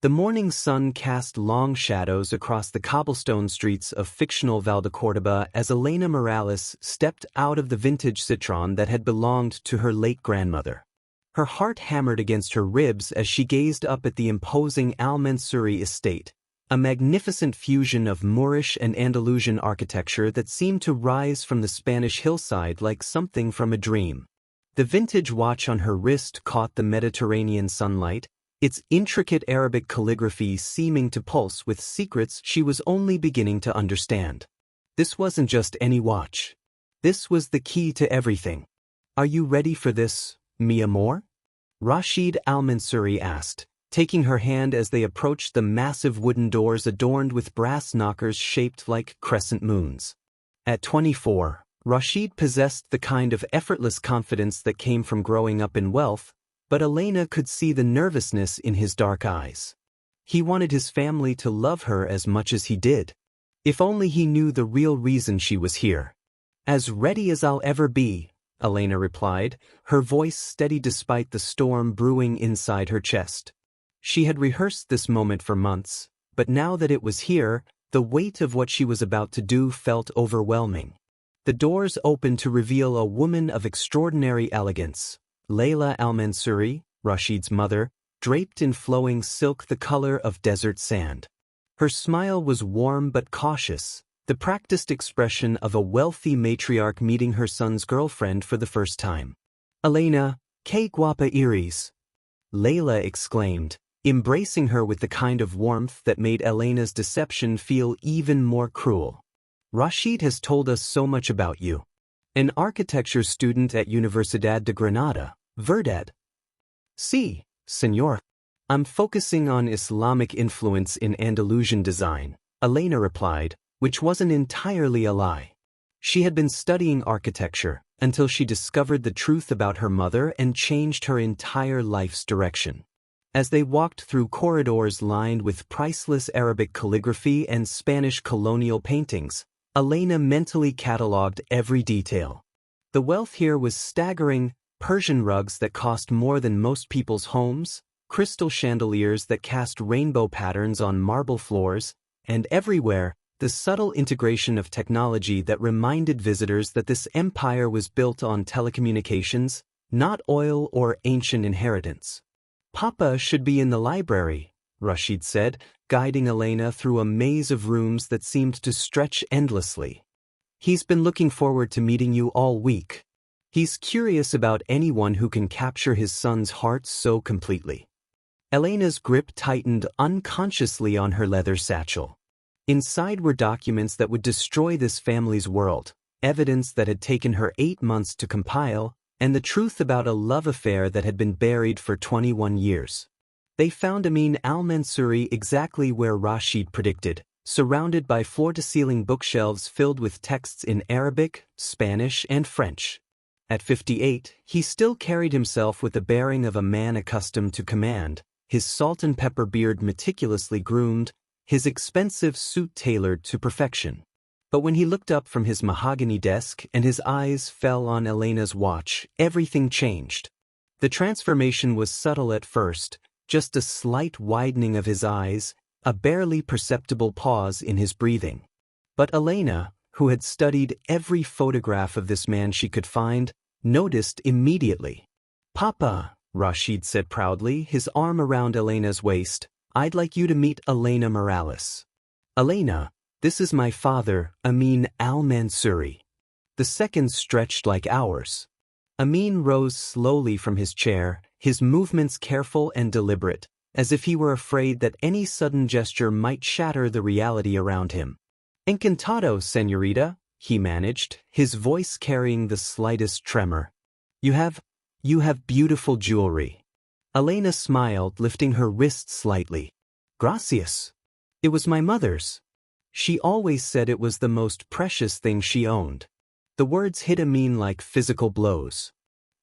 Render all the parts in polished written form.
The morning sun cast long shadows across the cobblestone streets of fictional Valdecordoba as Elena Morales stepped out of the vintage Citroën that had belonged to her late grandmother. Her heart hammered against her ribs as she gazed up at the imposing Al-Mansuri estate, a magnificent fusion of Moorish and Andalusian architecture that seemed to rise from the Spanish hillside like something from a dream. The vintage watch on her wrist caught the Mediterranean sunlight, its intricate Arabic calligraphy seeming to pulse with secrets she was only beginning to understand. This wasn't just any watch. This was the key to everything. "Are you ready for this, mi amor?" Rashid Al-Mansuri asked, taking her hand as they approached the massive wooden doors adorned with brass knockers shaped like crescent moons. At 24, Rashid possessed the kind of effortless confidence that came from growing up in wealth, but Elena could see the nervousness in his dark eyes. He wanted his family to love her as much as he did. If only he knew the real reason she was here. "As ready as I'll ever be," Elena replied, her voice steady despite the storm brewing inside her chest. She had rehearsed this moment for months, but now that it was here, the weight of what she was about to do felt overwhelming. The doors opened to reveal a woman of extraordinary elegance. Layla Al-Mansuri, Rashid's mother, draped in flowing silk the color of desert sand. Her smile was warm but cautious, the practiced expression of a wealthy matriarch meeting her son's girlfriend for the first time. "Elena, que guapa eres!" Layla exclaimed, embracing her with the kind of warmth that made Elena's deception feel even more cruel. "Rashid has told us so much about you. An architecture student at Universidad de Granada, Verdad?" "Sí, señor. I'm focusing on Islamic influence in Andalusian design," Elena replied, which wasn't entirely a lie. She had been studying architecture until she discovered the truth about her mother and changed her entire life's direction. As they walked through corridors lined with priceless Arabic calligraphy and Spanish colonial paintings, Elena mentally catalogued every detail. The wealth here was staggering: Persian rugs that cost more than most people's homes, crystal chandeliers that cast rainbow patterns on marble floors, and everywhere, the subtle integration of technology that reminded visitors that this empire was built on telecommunications, not oil or ancient inheritance. "Papa should be in the library," Rashid said, guiding Elena through a maze of rooms that seemed to stretch endlessly. "He's been looking forward to meeting you all week. He's curious about anyone who can capture his son's heart so completely." Elena's grip tightened unconsciously on her leather satchel. Inside were documents that would destroy this family's world, evidence that had taken her 8 months to compile, and the truth about a love affair that had been buried for 21 years. They found Amin Al-Mansuri exactly where Rashid predicted, surrounded by floor-to-ceiling bookshelves filled with texts in Arabic, Spanish, and French. At 58, he still carried himself with the bearing of a man accustomed to command, his salt and pepper beard meticulously groomed, his expensive suit tailored to perfection. But when he looked up from his mahogany desk and his eyes fell on Elena's watch, everything changed. The transformation was subtle at first, just a slight widening of his eyes, a barely perceptible pause in his breathing. But Elena, who had studied every photograph of this man she could find, noticed immediately. "Papa," Rashid said proudly, his arm around Elena's waist, "I'd like you to meet Elena Morales." "Elena, this is my father, Amin Al-Mansuri." The seconds stretched like hours. Amin rose slowly from his chair, his movements careful and deliberate, as if he were afraid that any sudden gesture might shatter the reality around him. "Encantado, señorita," he managed, his voice carrying the slightest tremor. You have beautiful jewelry." Elena smiled, lifting her wrist slightly. "Gracias. It was my mother's. She always said it was the most precious thing she owned." The words hit Amin like physical blows.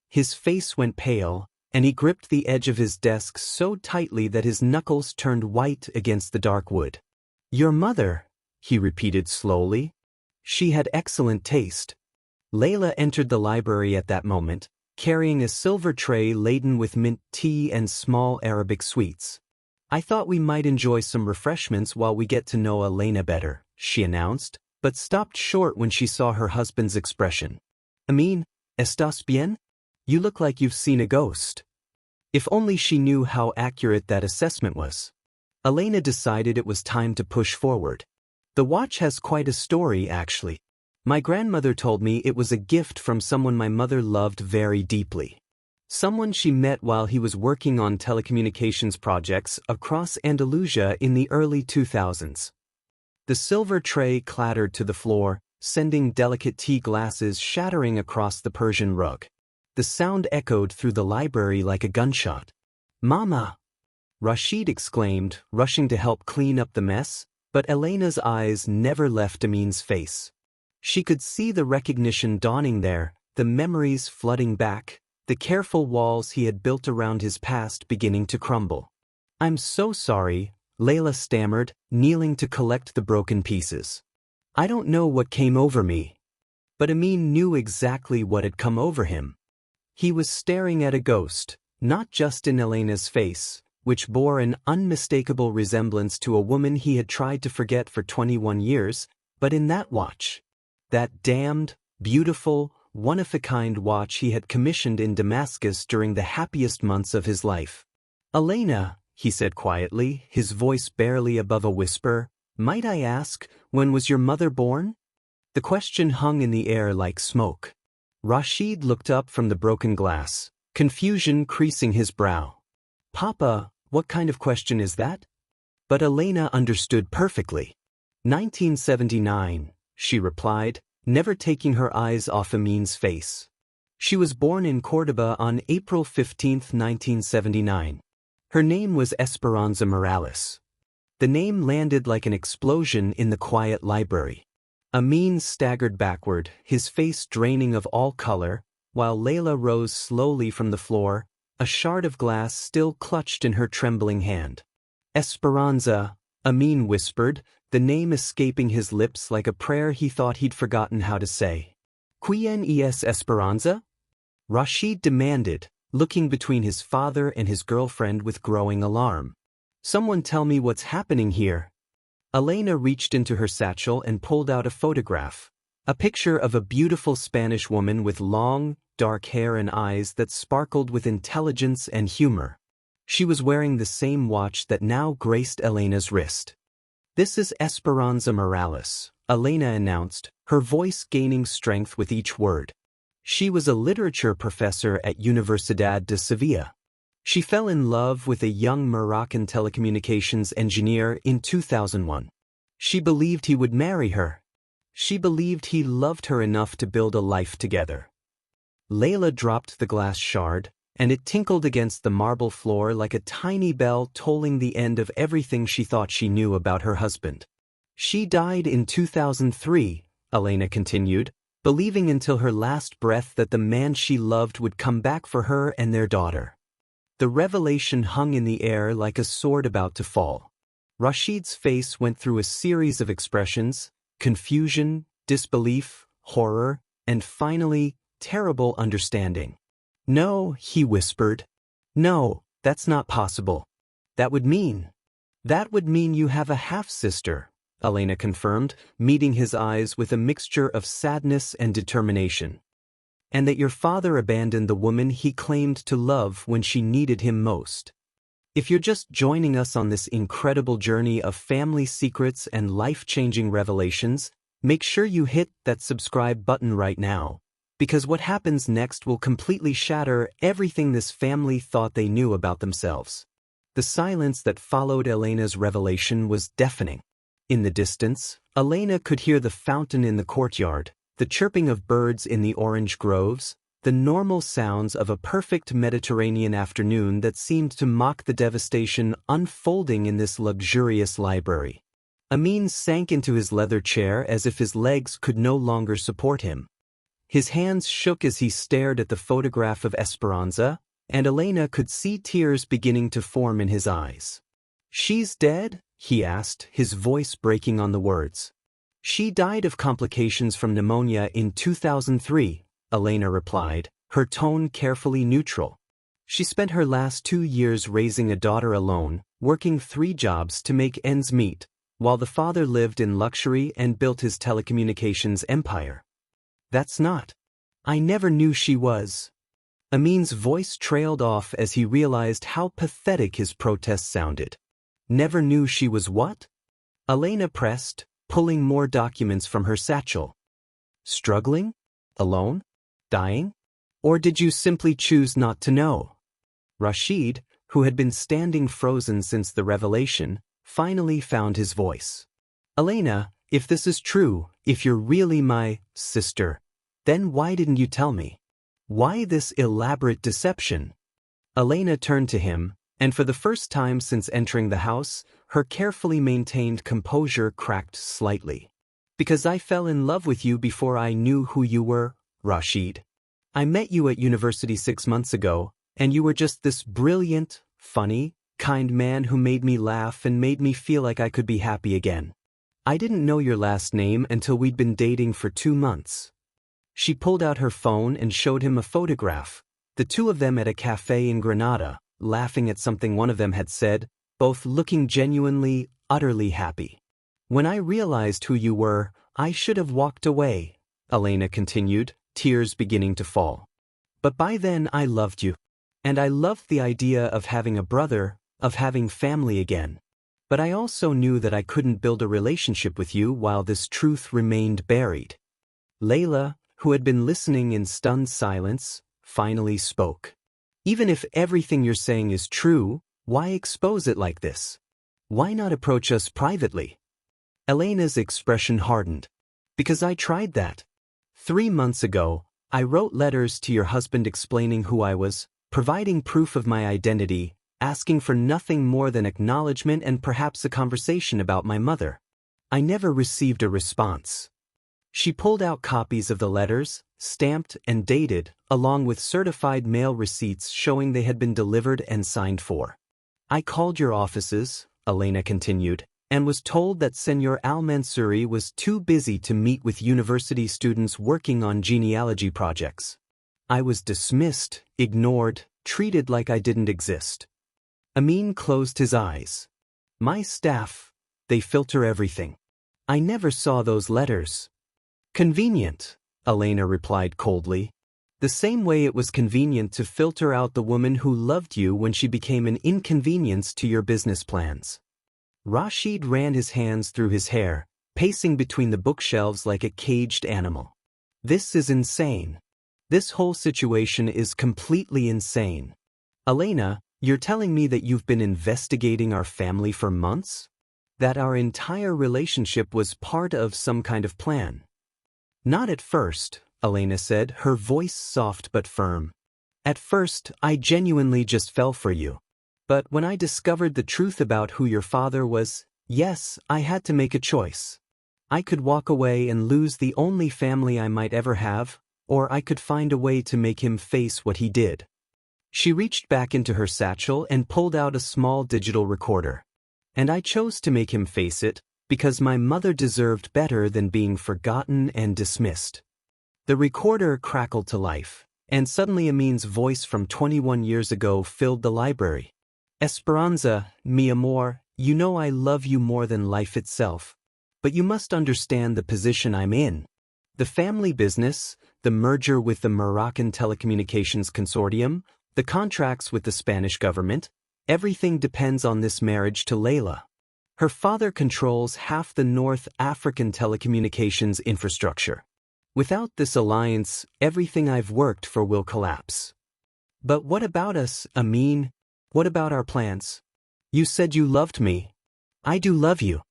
His face went pale, and he gripped the edge of his desk so tightly that his knuckles turned white against the dark wood. "Your mother," he repeated slowly. "She had excellent taste." Layla entered the library at that moment, carrying a silver tray laden with mint tea and small Arabic sweets. I thought we might enjoy some refreshments while we get to know Elena better, she announced, but stopped short when she saw her husband's expression. Amin, ¿estás bien? You look like you've seen a ghost. If only she knew how accurate that assessment was. Elena decided it was time to push forward. The watch has quite a story, actually. My grandmother told me it was a gift from someone my mother loved very deeply. Someone she met while he was working on telecommunications projects across Andalusia in the early 2000s. The silver tray clattered to the floor, sending delicate tea glasses shattering across the Persian rug. The sound echoed through the library like a gunshot. "Mama!" Rashid exclaimed, rushing to help clean up the mess, but Elena's eyes never left Amin's face. She could see the recognition dawning there, the memories flooding back, the careful walls he had built around his past beginning to crumble. "I'm so sorry," Layla stammered, kneeling to collect the broken pieces. "I don't know what came over me." But Amin knew exactly what had come over him. He was staring at a ghost, not just in Elena's face, which bore an unmistakable resemblance to a woman he had tried to forget for 21 years, but in that watch. That damned, beautiful, one-of-a-kind watch he had commissioned in Damascus during the happiest months of his life. "Elena," he said quietly, his voice barely above a whisper, "might I ask, when was your mother born?" The question hung in the air like smoke. Rashid looked up from the broken glass, confusion creasing his brow. "Papa, what kind of question is that?" But Elena understood perfectly. 1979, she replied, never taking her eyes off Amin's face. She was born in Córdoba on April 15, 1979. Her name was Esperanza Morales. The name landed like an explosion in the quiet library. Amin staggered backward, his face draining of all color, while Layla rose slowly from the floor, a shard of glass still clutched in her trembling hand. "Esperanza," Amin whispered, the name escaping his lips like a prayer he thought he'd forgotten how to say. "Quién es Esperanza?" Rashid demanded, looking between his father and his girlfriend with growing alarm. "Someone tell me what's happening here." Elena reached into her satchel and pulled out a photograph, a picture of a beautiful Spanish woman with long, dark hair and eyes that sparkled with intelligence and humor. She was wearing the same watch that now graced Elena's wrist. "This is Esperanza Morales," Elena announced, her voice gaining strength with each word. She was a literature professor at Universidad de Sevilla. She fell in love with a young Moroccan telecommunications engineer in 2001. She believed he would marry her. She believed he loved her enough to build a life together. Layla dropped the glass shard, and it tinkled against the marble floor like a tiny bell tolling the end of everything she thought she knew about her husband. "She died in 2003, Elena continued, believing until her last breath that the man she loved would come back for her and their daughter. The revelation hung in the air like a sword about to fall. Rashid's face went through a series of expressions: confusion, disbelief, horror, and finally, terrible understanding. "No," he whispered. "No, that's not possible. That would mean you have a half-sister," Elena confirmed, meeting his eyes with a mixture of sadness and determination. "And that your father abandoned the woman he claimed to love when she needed him most. If you're just joining us on this incredible journey of family secrets and life-changing revelations, make sure you hit that subscribe button right now, because what happens next will completely shatter everything this family thought they knew about themselves." The silence that followed Elena's revelation was deafening. In the distance, Elena could hear the fountain in the courtyard, the chirping of birds in the orange groves, the normal sounds of a perfect Mediterranean afternoon that seemed to mock the devastation unfolding in this luxurious library. Amin sank into his leather chair as if his legs could no longer support him. His hands shook as he stared at the photograph of Esperanza, and Elena could see tears beginning to form in his eyes. "She's dead?" he asked, his voice breaking on the words. "She died of complications from pneumonia in 2003, Elena replied, her tone carefully neutral. "She spent her last 2 years raising a daughter alone, working 3 jobs to make ends meet, while the father lived in luxury and built his telecommunications empire. That's not. I never knew she was. Amin's voice trailed off as he realized how pathetic his protest sounded. Never knew she was what? Elena pressed, pulling more documents from her satchel. Struggling? Alone? Dying? Or did you simply choose not to know? Rashid, who had been standing frozen since the revelation, finally found his voice. Elena, if this is true, if you're really my sister, then why didn't you tell me? Why this elaborate deception? Elena turned to him, and for the first time since entering the house, her carefully maintained composure cracked slightly. Because I fell in love with you before I knew who you were, Rashid. I met you at university 6 months ago, and you were just this brilliant, funny, kind man who made me laugh and made me feel like I could be happy again. I didn't know your last name until we'd been dating for 2 months. She pulled out her phone and showed him a photograph, the two of them at a cafe in Granada, laughing at something one of them had said, both looking genuinely, utterly happy. When I realized who you were, I should have walked away, Elena continued, tears beginning to fall. But by then I loved you. And I loved the idea of having a brother, of having family again. But I also knew that I couldn't build a relationship with you while this truth remained buried. Layla, who had been listening in stunned silence, finally spoke. Even if everything you're saying is true, why expose it like this? Why not approach us privately? Elena's expression hardened. Because I tried that. 3 months ago, I wrote letters to your husband explaining who I was, providing proof of my identity, asking for nothing more than acknowledgement and perhaps a conversation about my mother. I never received a response. She pulled out copies of the letters, stamped and dated, along with certified mail receipts showing they had been delivered and signed for. I called your offices, Elena continued, and was told that Senor Al-Mansouri was too busy to meet with university students working on genealogy projects. I was dismissed, ignored, treated like I didn't exist. Amin closed his eyes. My staff, they filter everything. I never saw those letters. Convenient, Elena replied coldly. The same way it was convenient to filter out the woman who loved you when she became an inconvenience to your business plans. Rashid ran his hands through his hair, pacing between the bookshelves like a caged animal. This is insane. This whole situation is completely insane. Elena, you're telling me that you've been investigating our family for months? That our entire relationship was part of some kind of plan? Not at first, Elena said, her voice soft but firm. At first, I genuinely just fell for you. But when I discovered the truth about who your father was, yes, I had to make a choice. I could walk away and lose the only family I might ever have, or I could find a way to make him face what he did. She reached back into her satchel and pulled out a small digital recorder. And I chose to make him face it, because my mother deserved better than being forgotten and dismissed. The recorder crackled to life, and suddenly Amin's voice from 21 years ago filled the library. Esperanza, mi amor, you know I love you more than life itself. But you must understand the position I'm in. The family business, the merger with the Moroccan Telecommunications Consortium, the contracts with the Spanish government, everything depends on this marriage to Layla. Her father controls half the North African telecommunications infrastructure. Without this alliance, everything I've worked for will collapse. But what about us, Amin? What about our plans? You said you loved me. I do love you.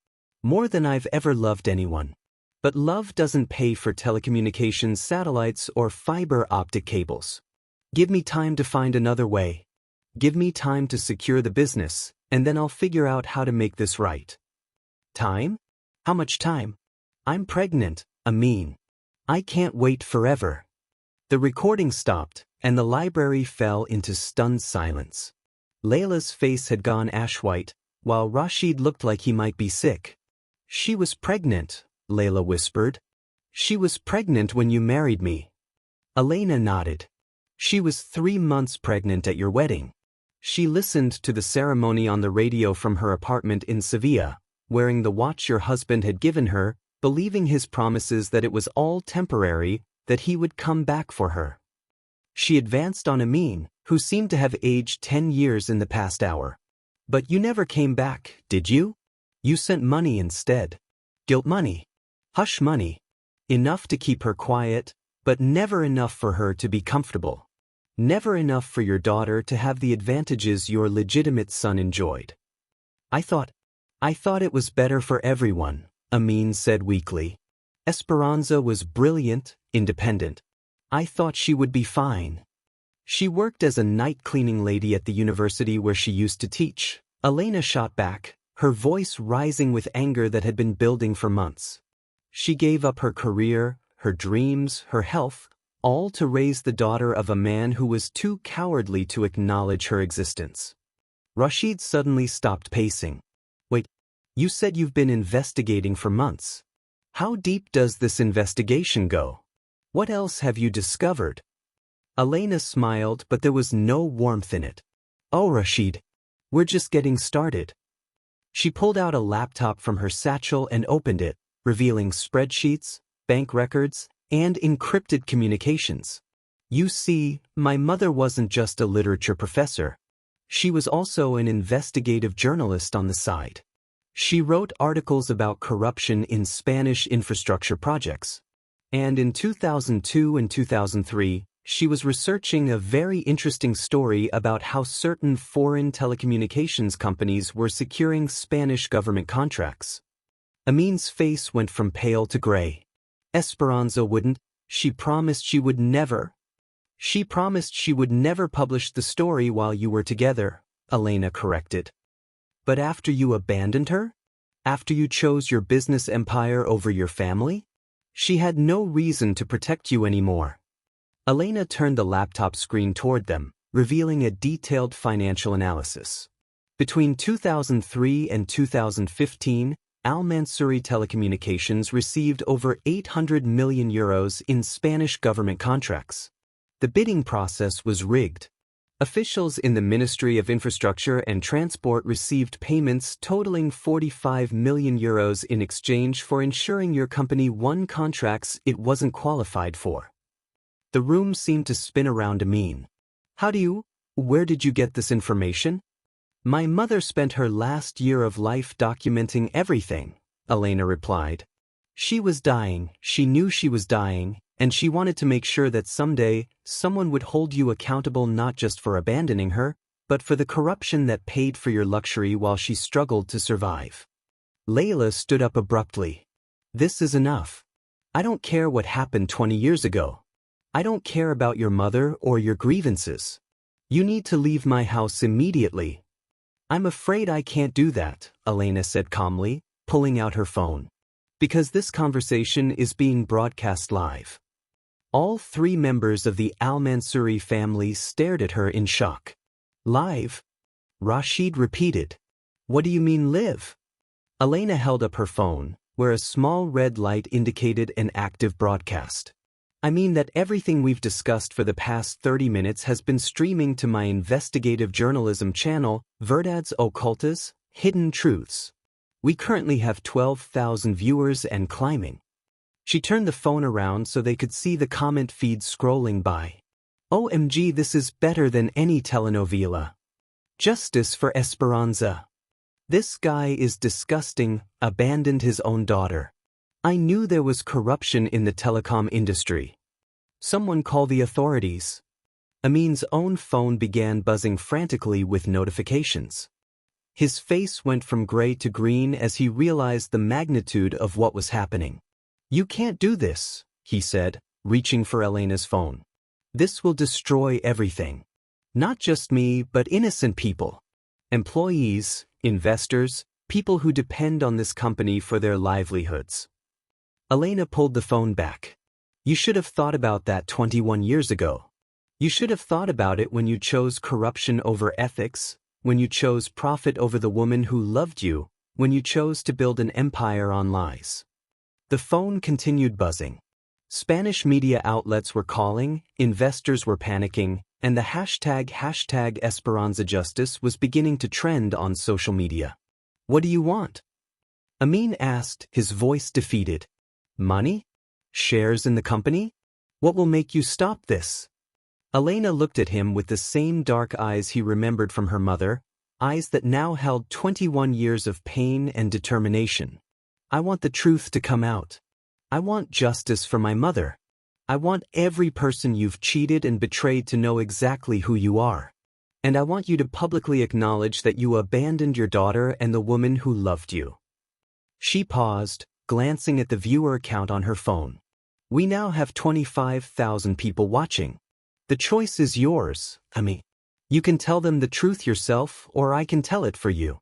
More than I've ever loved anyone. But love doesn't pay for telecommunications satellites or fiber optic cables. Give me time to find another way. Give me time to secure the business, and then I'll figure out how to make this right. Time? How much time? I'm pregnant, Amin. I can't wait forever. The recording stopped, and the library fell into stunned silence. Layla's face had gone ash-white, while Rashid looked like he might be sick. She was pregnant, Layla whispered. She was pregnant when you married me. Elena nodded. She was 3 months pregnant at your wedding. She listened to the ceremony on the radio from her apartment in Sevilla, wearing the watch your husband had given her, believing his promises that it was all temporary, that he would come back for her. She advanced on Amin, who seemed to have aged 10 years in the past hour. But you never came back, did you? You sent money instead. Guilt money. Hush money. Enough to keep her quiet, but never enough for her to be comfortable. Never enough for your daughter to have the advantages your legitimate son enjoyed. I thought it was better for everyone, Amin said weakly. Esperanza was brilliant, independent. I thought she would be fine. She worked as a night cleaning lady at the university where she used to teach. Elena shot back, her voice rising with anger that had been building for months. She gave up her career, her dreams, her health, all to raise the daughter of a man who was too cowardly to acknowledge her existence. Rashid suddenly stopped pacing. Wait, you said you've been investigating for months. How deep does this investigation go? What else have you discovered? Elena smiled, but there was no warmth in it. Oh, Rashid, we're just getting started. She pulled out a laptop from her satchel and opened it, revealing spreadsheets, bank records, and encrypted communications. You see, my mother wasn't just a literature professor. She was also an investigative journalist on the side. She wrote articles about corruption in Spanish infrastructure projects. And in 2002 and 2003, she was researching a very interesting story about how certain foreign telecommunications companies were securing Spanish government contracts. Amin's face went from pale to gray. Esperanza wouldn't. She promised she would never publish the story while you were together, Elena corrected. But after you abandoned her? After you chose your business empire over your family? She had no reason to protect you anymore. Elena turned the laptop screen toward them, revealing a detailed financial analysis. Between 2003 and 2015, Al-Mansouri Telecommunications received over €800 million in Spanish government contracts. The bidding process was rigged. Officials in the Ministry of Infrastructure and Transport received payments totaling €45 million in exchange for ensuring your company won contracts it wasn't qualified for. The room seemed to spin around Amin. Where did you get this information? My mother spent her last year of life documenting everything, Elena replied. She was dying, she knew she was dying, and she wanted to make sure that someday someone would hold you accountable not just for abandoning her, but for the corruption that paid for your luxury while she struggled to survive. Layla stood up abruptly. This is enough. I don't care what happened 20 years ago. I don't care about your mother or your grievances. You need to leave my house immediately. I'm afraid I can't do that, Elena said calmly, pulling out her phone. Because this conversation is being broadcast live. All three members of the Al-Mansouri family stared at her in shock. Live? Rashid repeated. What do you mean live? Elena held up her phone, where a small red light indicated an active broadcast. I mean that everything we've discussed for the past 30 minutes has been streaming to my investigative journalism channel, Verdades Ocultas, Hidden Truths. We currently have 12,000 viewers and climbing. She turned the phone around so they could see the comment feed scrolling by. OMG, this is better than any telenovela. Justice for Esperanza. This guy is disgusting, abandoned his own daughter. I knew there was corruption in the telecom industry. Someone call the authorities. Amin's own phone began buzzing frantically with notifications. His face went from gray to green as he realized the magnitude of what was happening. You can't do this, he said, reaching for Elena's phone. This will destroy everything. Not just me, but innocent people. Employees, investors, people who depend on this company for their livelihoods. Elena pulled the phone back. You should have thought about that 21 years ago. You should have thought about it when you chose corruption over ethics, when you chose profit over the woman who loved you, when you chose to build an empire on lies. The phone continued buzzing. Spanish media outlets were calling, investors were panicking, and the hashtag Esperanza Justice was beginning to trend on social media. What do you want? Amin asked, his voice defeated. Money? Shares in the company? What will make you stop this? Elena looked at him with the same dark eyes he remembered from her mother, eyes that now held 21 years of pain and determination. I want the truth to come out. I want justice for my mother. I want every person you've cheated and betrayed to know exactly who you are. And I want you to publicly acknowledge that you abandoned your daughter and the woman who loved you. She paused, glancing at the viewer count on her phone. We now have 25,000 people watching. The choice is yours, Ami. You can tell them the truth yourself, or I can tell it for you.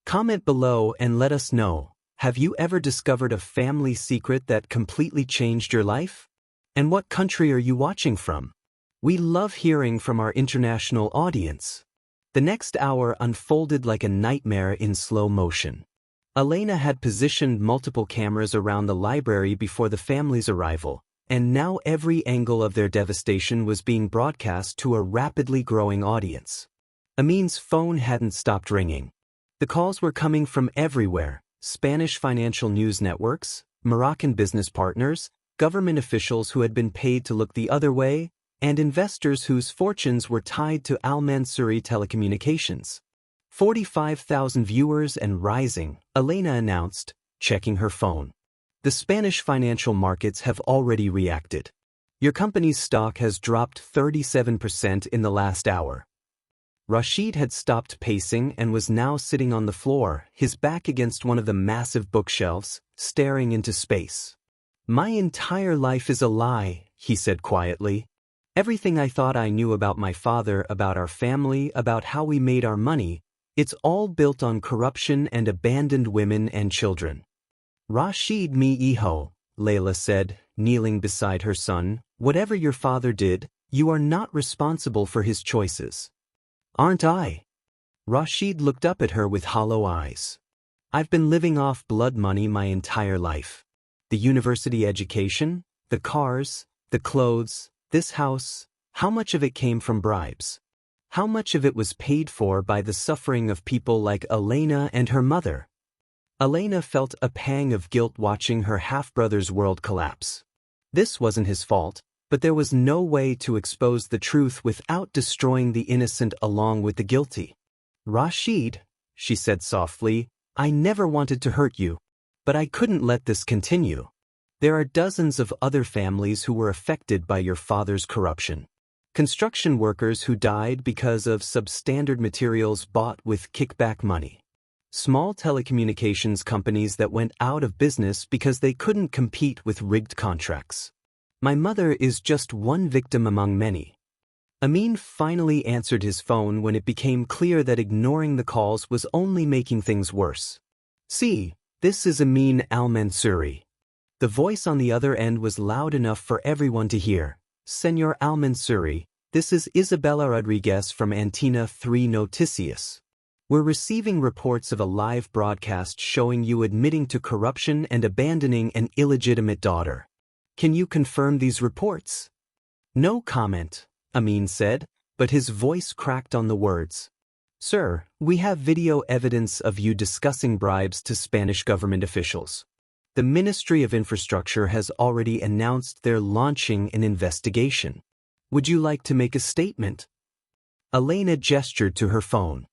Comment below and let us know, have you ever discovered a family secret that completely changed your life? And what country are you watching from? We love hearing from our international audience. The next hour unfolded like a nightmare in slow motion. Elena had positioned multiple cameras around the library before the family's arrival, and now every angle of their devastation was being broadcast to a rapidly growing audience. Amin's phone hadn't stopped ringing. The calls were coming from everywhere: Spanish financial news networks, Moroccan business partners, government officials who had been paid to look the other way, and investors whose fortunes were tied to Al Mansouri Telecommunications. 45,000 viewers and rising, Elena announced, checking her phone. The Spanish financial markets have already reacted. Your company's stock has dropped 37% in the last hour. Rashid had stopped pacing and was now sitting on the floor, his back against one of the massive bookshelves, staring into space. My entire life is a lie, he said quietly. Everything I thought I knew about my father, about our family, about how we made our money, it's all built on corruption and abandoned women and children. Rashid mi hijo, Layla said, kneeling beside her son, whatever your father did, you are not responsible for his choices. Aren't I? Rashid looked up at her with hollow eyes. I've been living off blood money my entire life. The university education, the cars, the clothes, this house, how much of it came from bribes? How much of it was paid for by the suffering of people like Elena and her mother? Elena felt a pang of guilt watching her half-brother's world collapse. This wasn't his fault, but there was no way to expose the truth without destroying the innocent along with the guilty. Rashid, she said softly, I never wanted to hurt you. But I couldn't let this continue. There are dozens of other families who were affected by your father's corruption. Construction workers who died because of substandard materials bought with kickback money. Small telecommunications companies that went out of business because they couldn't compete with rigged contracts. My mother is just one victim among many. Amin finally answered his phone when it became clear that ignoring the calls was only making things worse. See, this is Amin Al-Mansouri. The voice on the other end was loud enough for everyone to hear. Senor Al-Mansouri, this is Isabella Rodriguez from Antena 3 Noticias. We're receiving reports of a live broadcast showing you admitting to corruption and abandoning an illegitimate daughter. Can you confirm these reports? No comment, Amin said, but his voice cracked on the words. Sir, we have video evidence of you discussing bribes to Spanish government officials. The Ministry of Infrastructure has already announced they're launching an investigation. Would you like to make a statement? Elena gestured to her phone.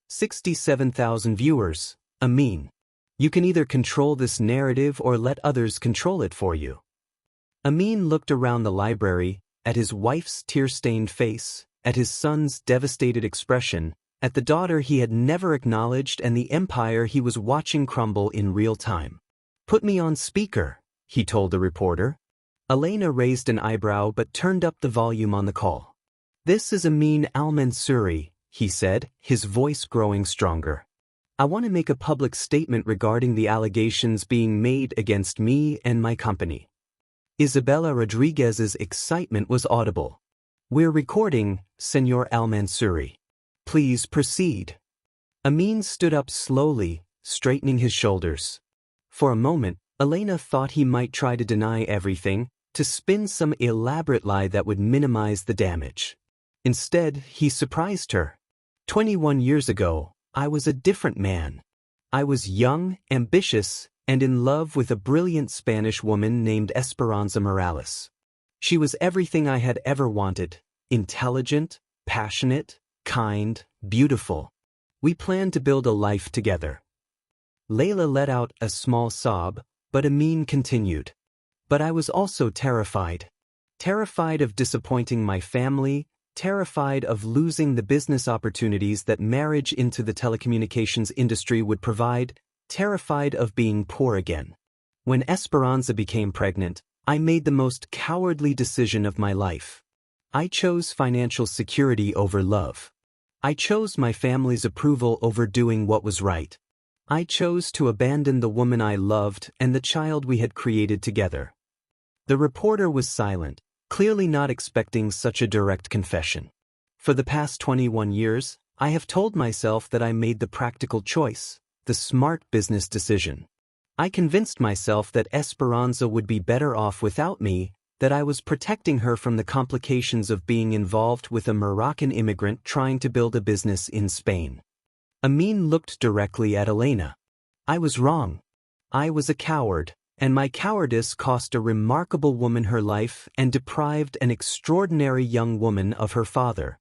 67,000 viewers, Amin. You can either control this narrative or let others control it for you. Amin looked around the library, at his wife's tear-stained face, at his son's devastated expression, at the daughter he had never acknowledged and the empire he was watching crumble in real time. Put me on speaker, he told the reporter. Elena raised an eyebrow but turned up the volume on the call. This is Amin Al-Mansouri, he said, his voice growing stronger. I want to make a public statement regarding the allegations being made against me and my company. Isabella Rodriguez's excitement was audible. We're recording, Senor Al-Mansouri. Please proceed. Amin stood up slowly, straightening his shoulders. For a moment, Elena thought he might try to deny everything, to spin some elaborate lie that would minimize the damage. Instead, he surprised her. 21 years ago, I was a different man. I was young, ambitious, and in love with a brilliant Spanish woman named Esperanza Morales. She was everything I had ever wanted: intelligent, passionate, kind, beautiful. We planned to build a life together. Layla let out a small sob, but Amin continued. But I was also terrified. Terrified of disappointing my family, terrified of losing the business opportunities that marriage into the telecommunications industry would provide, terrified of being poor again. When Esperanza became pregnant, I made the most cowardly decision of my life. I chose financial security over love. I chose my family's approval over doing what was right. I chose to abandon the woman I loved and the child we had created together. The reporter was silent, clearly not expecting such a direct confession. For the past 21 years, I have told myself that I made the practical choice, the smart business decision. I convinced myself that Esperanza would be better off without me, that I was protecting her from the complications of being involved with a Moroccan immigrant trying to build a business in Spain. Amin looked directly at Elena. I was wrong. I was a coward, and my cowardice cost a remarkable woman her life and deprived an extraordinary young woman of her father.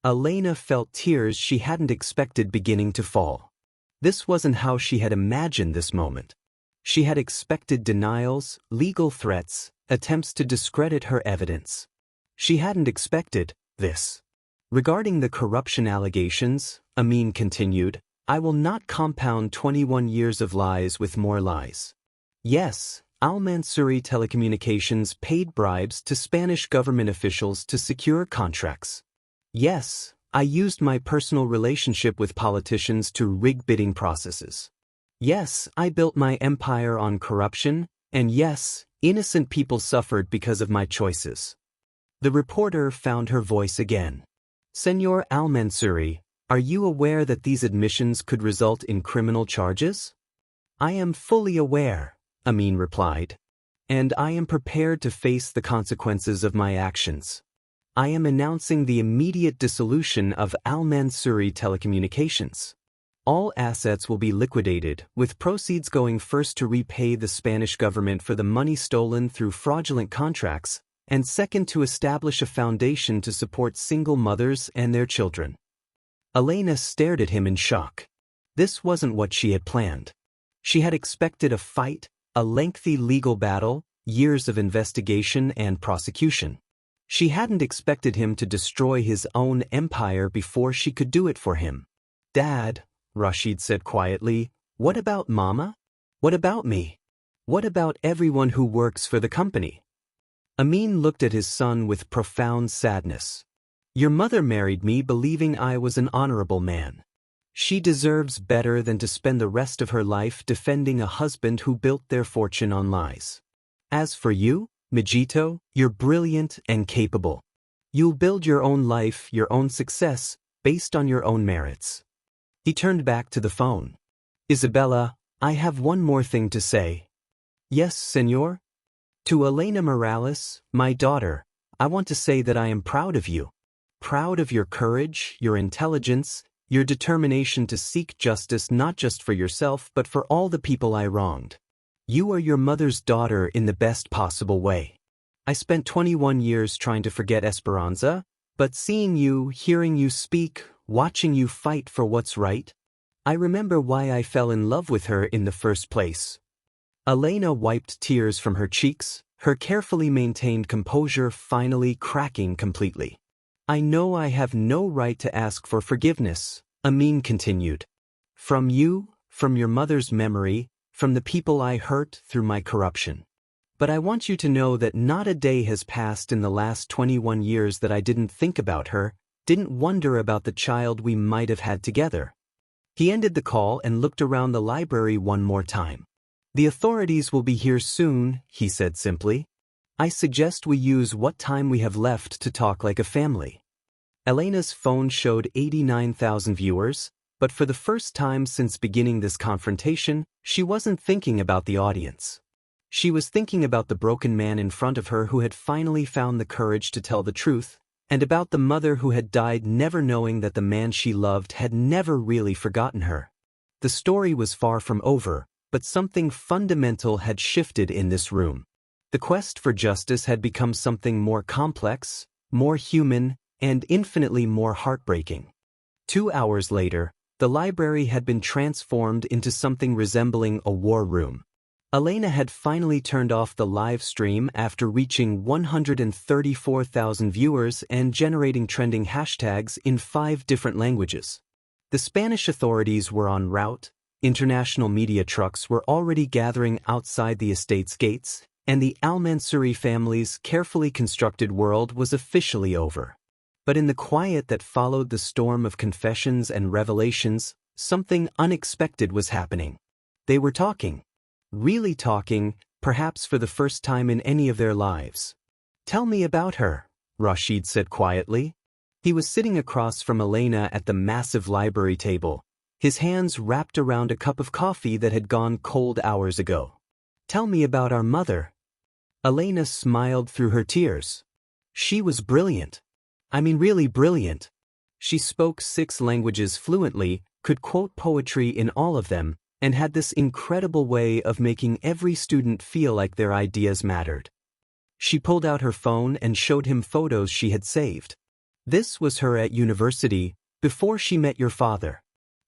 Elena felt tears she hadn't expected beginning to fall. This wasn't how she had imagined this moment. She had expected denials, legal threats, attempts to discredit her evidence. She hadn't expected this. Regarding the corruption allegations, Amin continued, I will not compound 21 years of lies with more lies. Yes, Al-Mansouri Telecommunications paid bribes to Spanish government officials to secure contracts. Yes, I used my personal relationship with politicians to rig bidding processes. Yes, I built my empire on corruption, and yes, innocent people suffered because of my choices. The reporter found her voice again. Senor Al-Mansouri, are you aware that these admissions could result in criminal charges? I am fully aware, Amin replied. And I am prepared to face the consequences of my actions. I am announcing the immediate dissolution of Al-Mansouri Telecommunications. All assets will be liquidated, with proceeds going first to repay the Spanish government for the money stolen through fraudulent contracts, and second to establish a foundation to support single mothers and their children. Elena stared at him in shock. This wasn't what she had planned. She had expected a fight, a lengthy legal battle, years of investigation and prosecution. She hadn't expected him to destroy his own empire before she could do it for him. Dad, Rashid said quietly, what about Mama? What about me? What about everyone who works for the company? Amin looked at his son with profound sadness. Your mother married me believing I was an honorable man. She deserves better than to spend the rest of her life defending a husband who built their fortune on lies. As for you, Mijito, you're brilliant and capable. You'll build your own life, your own success, based on your own merits. He turned back to the phone. Isabella, I have one more thing to say. Yes, senor? To Elena Morales, my daughter, I want to say that I am proud of you. Proud of your courage, your intelligence, your determination to seek justice not just for yourself but for all the people I wronged. You are your mother's daughter in the best possible way. I spent 21 years trying to forget Esperanza, but seeing you, hearing you speak, watching you fight for what's right, I remember why I fell in love with her in the first place. Elena wiped tears from her cheeks, her carefully maintained composure finally cracking completely. I know I have no right to ask for forgiveness, Amin continued. From you, from your mother's memory, from the people I hurt through my corruption. But I want you to know that not a day has passed in the last 21 years that I didn't think about her, didn't wonder about the child we might have had together. He ended the call and looked around the library one more time. The authorities will be here soon, he said simply. I suggest we use what time we have left to talk like a family. Elena's phone showed 89,000 viewers, but for the first time since beginning this confrontation, she wasn't thinking about the audience. She was thinking about the broken man in front of her who had finally found the courage to tell the truth, and about the mother who had died never knowing that the man she loved had never really forgotten her. The story was far from over, but something fundamental had shifted in this room. The quest for justice had become something more complex, more human, and infinitely more heartbreaking. 2 hours later, the library had been transformed into something resembling a war room. Elena had finally turned off the live stream after reaching 134,000 viewers and generating trending hashtags in 5 different languages. The Spanish authorities were en route, international media trucks were already gathering outside the estate's gates, and the Al-Mansuri family's carefully constructed world was officially over. But in the quiet that followed the storm of confessions and revelations, something unexpected was happening. They were talking. Really talking, perhaps for the first time in any of their lives. "Tell me about her," Rashid said quietly. He was sitting across from Elena at the massive library table, his hands wrapped around a cup of coffee that had gone cold hours ago. "Tell me about our mother." Elena smiled through her tears. She was brilliant. I mean, really brilliant. She spoke 6 languages fluently, could quote poetry in all of them, and had this incredible way of making every student feel like their ideas mattered. She pulled out her phone and showed him photos she had saved. This was her at university, before she met your father.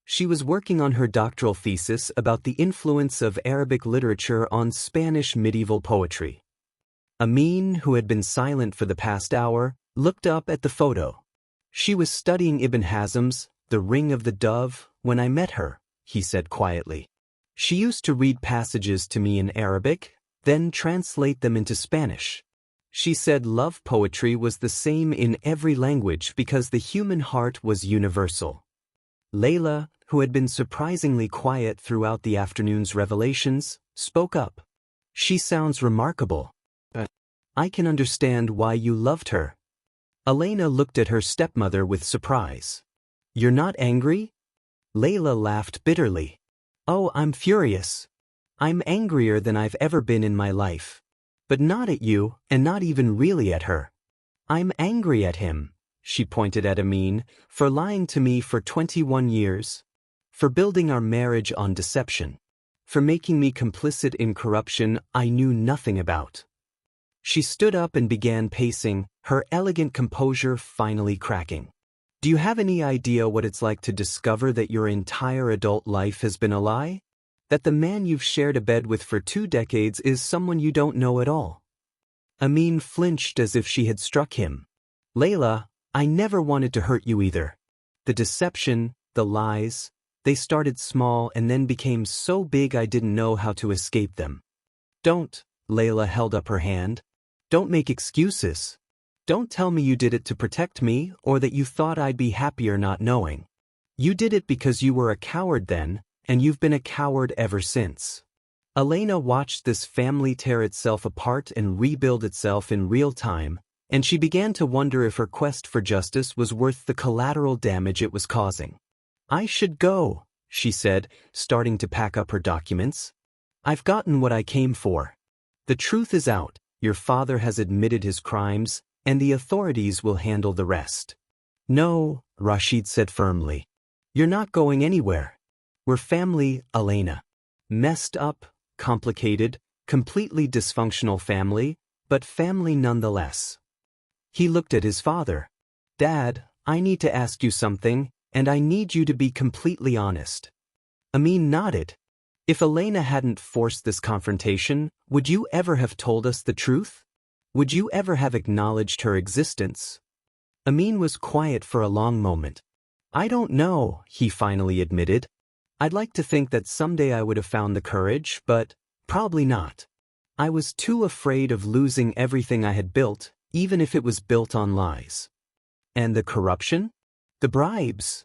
She was working on her doctoral thesis about the influence of Arabic literature on Spanish medieval poetry. Amin, who had been silent for the past hour, looked up at the photo. "She was studying Ibn Hazm's The Ring of the Dove when I met her," he said quietly. "She used to read passages to me in Arabic, then translate them into Spanish. She said love poetry was the same in every language because the human heart was universal." Layla, who had been surprisingly quiet throughout the afternoon's revelations, spoke up. "She sounds remarkable. I can understand why you loved her." Elena looked at her stepmother with surprise. "You're not angry?" Layla laughed bitterly. "Oh, I'm furious. I'm angrier than I've ever been in my life. But not at you, and not even really at her. I'm angry at him," she pointed at Amin, "for lying to me for 21 years. For building our marriage on deception. For making me complicit in corruption I knew nothing about." She stood up and began pacing, her elegant composure finally cracking. "Do you have any idea what it's like to discover that your entire adult life has been a lie? That the man you've shared a bed with for 2 decades is someone you don't know at all?" Amin flinched as if she had struck him. "Layla, I never wanted to hurt you either. The deception, the lies, they started small and then became so big I didn't know how to escape them." "Don't," Layla held up her hand. "Don't make excuses. Don't tell me you did it to protect me or that you thought I'd be happier not knowing. You did it because you were a coward then, and you've been a coward ever since." Elena watched this family tear itself apart and rebuild itself in real time, and she began to wonder if her quest for justice was worth the collateral damage it was causing. "I should go," she said, starting to pack up her documents. "I've gotten what I came for. The truth is out, your father has admitted his crimes, and the authorities will handle the rest." "No," Rashid said firmly. "You're not going anywhere. We're family, Elena. Messed up, complicated, completely dysfunctional family, but family nonetheless." He looked at his father. "Dad, I need to ask you something, and I need you to be completely honest." Amin nodded. "If Elena hadn't forced this confrontation, would you ever have told us the truth? Would you ever have acknowledged her existence?" Amin was quiet for a long moment. "I don't know," he finally admitted. "I'd like to think that someday I would have found the courage, but probably not. I was too afraid of losing everything I had built, even if it was built on lies." "And the corruption? The bribes?"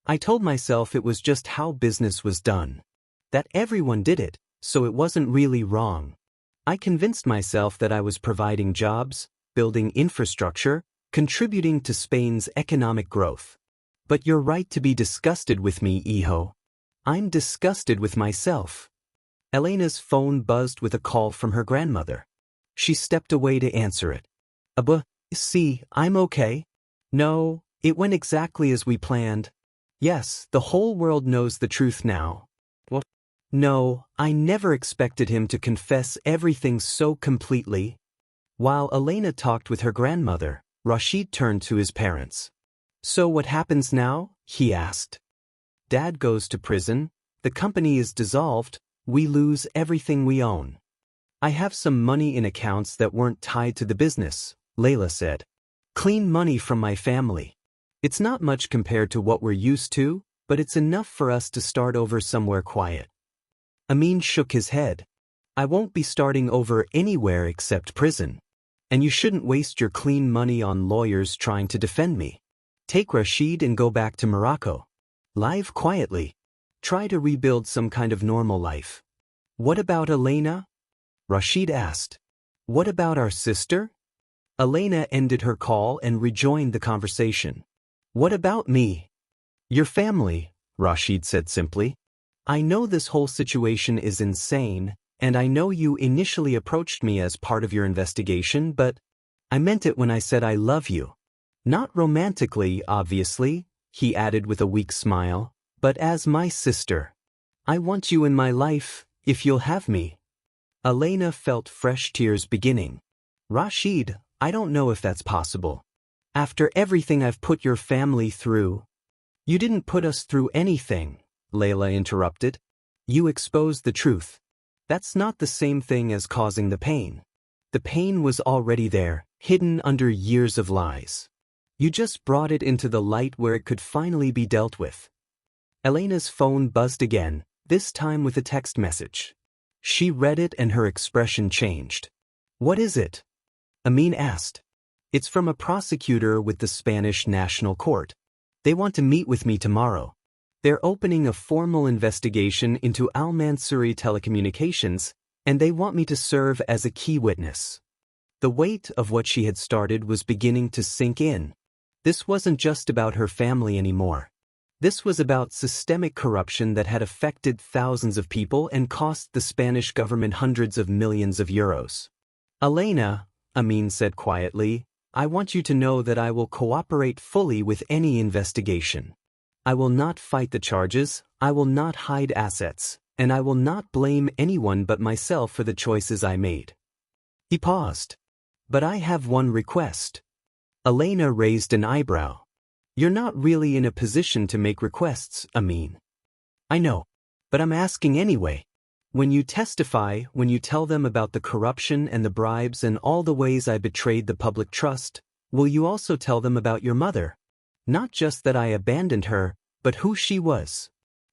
"I told myself it was just how business was done. That everyone did it, so it wasn't really wrong. I convinced myself that I was providing jobs, building infrastructure, contributing to Spain's economic growth. But you're right to be disgusted with me, hijo. I'm disgusted with myself." Elena's phone buzzed with a call from her grandmother. She stepped away to answer it. "Abba, see, I'm okay. No, it went exactly as we planned. Yes, the whole world knows the truth now. What? No, I never expected him to confess everything so completely. While Elena talked with her grandmother, Rashid turned to his parents. So what happens now? He asked. Dad goes to prison, the company is dissolved, we lose everything we own. I have some money in accounts that weren't tied to the business, Layla said. Clean money from my family. It's not much compared to what we're used to, but it's enough for us to start over somewhere quiet. Amin shook his head. I won't be starting over anywhere except prison. And you shouldn't waste your clean money on lawyers trying to defend me. Take Rashid and go back to Morocco. Live quietly. Try to rebuild some kind of normal life. What about Elena? Rashid asked. What about our sister? Elena ended her call and rejoined the conversation. What about me? Your family, Rashid said simply. I know this whole situation is insane, and I know you initially approached me as part of your investigation, but I meant it when I said I love you. Not romantically, obviously, he added with a weak smile, but as my sister. I want you in my life, if you'll have me. Elena felt fresh tears beginning. Rashid, I don't know if that's possible. After everything I've put your family through. You didn't put us through anything, Layla interrupted. You exposed the truth. That's not the same thing as causing the pain. The pain was already there, hidden under years of lies. You just brought it into the light where it could finally be dealt with. Elena's phone buzzed again, this time with a text message. She read it and her expression changed. What is it? Amin asked. It's from a prosecutor with the Spanish National Court. They want to meet with me tomorrow. They're opening a formal investigation into Al-Mansouri Telecommunications, and they want me to serve as a key witness. The weight of what she had started was beginning to sink in. This wasn't just about her family anymore. This was about systemic corruption that had affected thousands of people and cost the Spanish government hundreds of millions of euros. Elena, Amin said quietly, I want you to know that I will cooperate fully with any investigation. I will not fight the charges, I will not hide assets, and I will not blame anyone but myself for the choices I made. He paused. But I have one request. Elena raised an eyebrow. You're not really in a position to make requests, Amin. I know, but I'm asking anyway. When you testify, when you tell them about the corruption and the bribes and all the ways I betrayed the public trust, will you also tell them about your mother? Not just that I abandoned her, but who she was.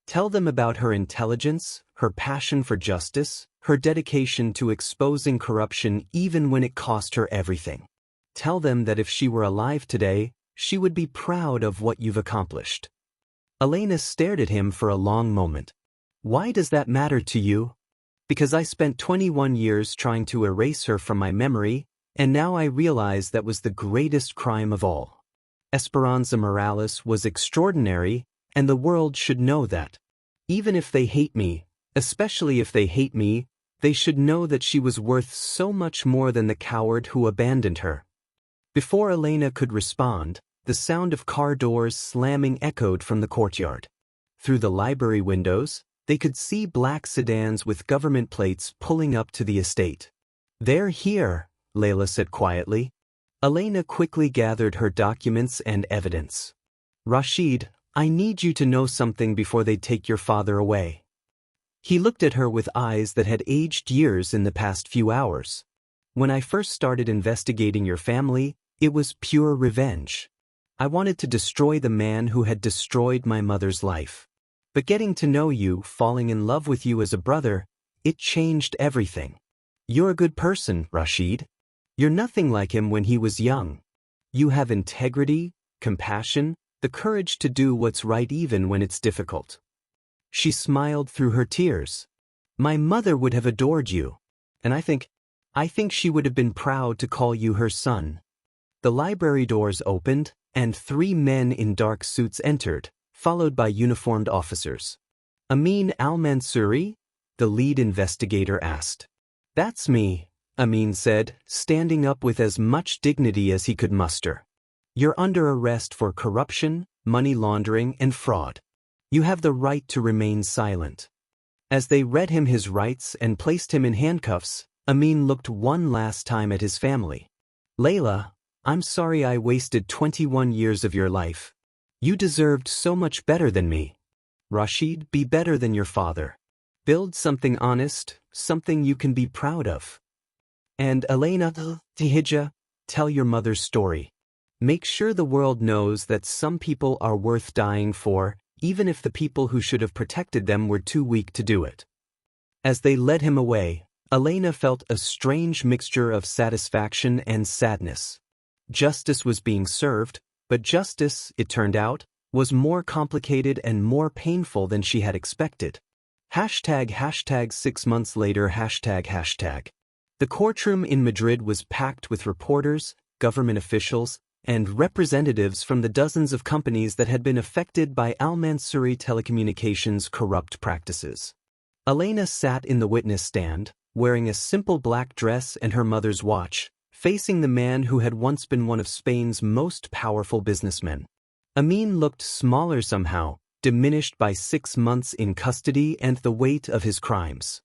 Tell them about her intelligence, her passion for justice, her dedication to exposing corruption even when it cost her everything. Tell them that if she were alive today, she would be proud of what you've accomplished. Elena stared at him for a long moment. Why does that matter to you? Because I spent 21 years trying to erase her from my memory, and now I realize that was the greatest crime of all. Esperanza Morales was extraordinary, and the world should know that. Even if they hate me, especially if they hate me, they should know that she was worth so much more than the coward who abandoned her. Before Elena could respond, the sound of car doors slamming echoed from the courtyard. Through the library windows, they could see black sedans with government plates pulling up to the estate. They're here, Layla said quietly. Elena quickly gathered her documents and evidence. Rashid, I need you to know something before they take your father away. He looked at her with eyes that had aged years in the past few hours. When I first started investigating your family, it was pure revenge. I wanted to destroy the man who had destroyed my mother's life. But getting to know you, falling in love with you as a brother, it changed everything. You're a good person, Rashid. You're nothing like him when he was young. You have integrity, compassion, the courage to do what's right even when it's difficult. She smiled through her tears. My mother would have adored you, and I think she would have been proud to call you her son. The library doors opened, and 3 men in dark suits entered, followed by uniformed officers. Amin Al-Mansouri? The lead investigator asked. That's me, Amin said, standing up with as much dignity as he could muster. You're under arrest for corruption, money laundering, and fraud. You have the right to remain silent." As they read him his rights and placed him in handcuffs, Amin looked one last time at his family. "Layla, I'm sorry I wasted 21 years of your life. You deserved so much better than me. Rashid, be better than your father. Build something honest, something you can be proud of. And Elena, Tihija, tell your mother's story. Make sure the world knows that some people are worth dying for, even if the people who should have protected them were too weak to do it." As they led him away, Elena felt a strange mixture of satisfaction and sadness. Justice was being served, but justice, it turned out, was more complicated and more painful than she had expected. ## 6 months later ##. The courtroom in Madrid was packed with reporters, government officials, and representatives from the dozens of companies that had been affected by Al-Mansouri Telecommunications' corrupt practices. Elena sat in the witness stand, wearing a simple black dress and her mother's watch, facing the man who had once been one of Spain's most powerful businessmen. Amin looked smaller somehow, diminished by 6 months in custody and the weight of his crimes.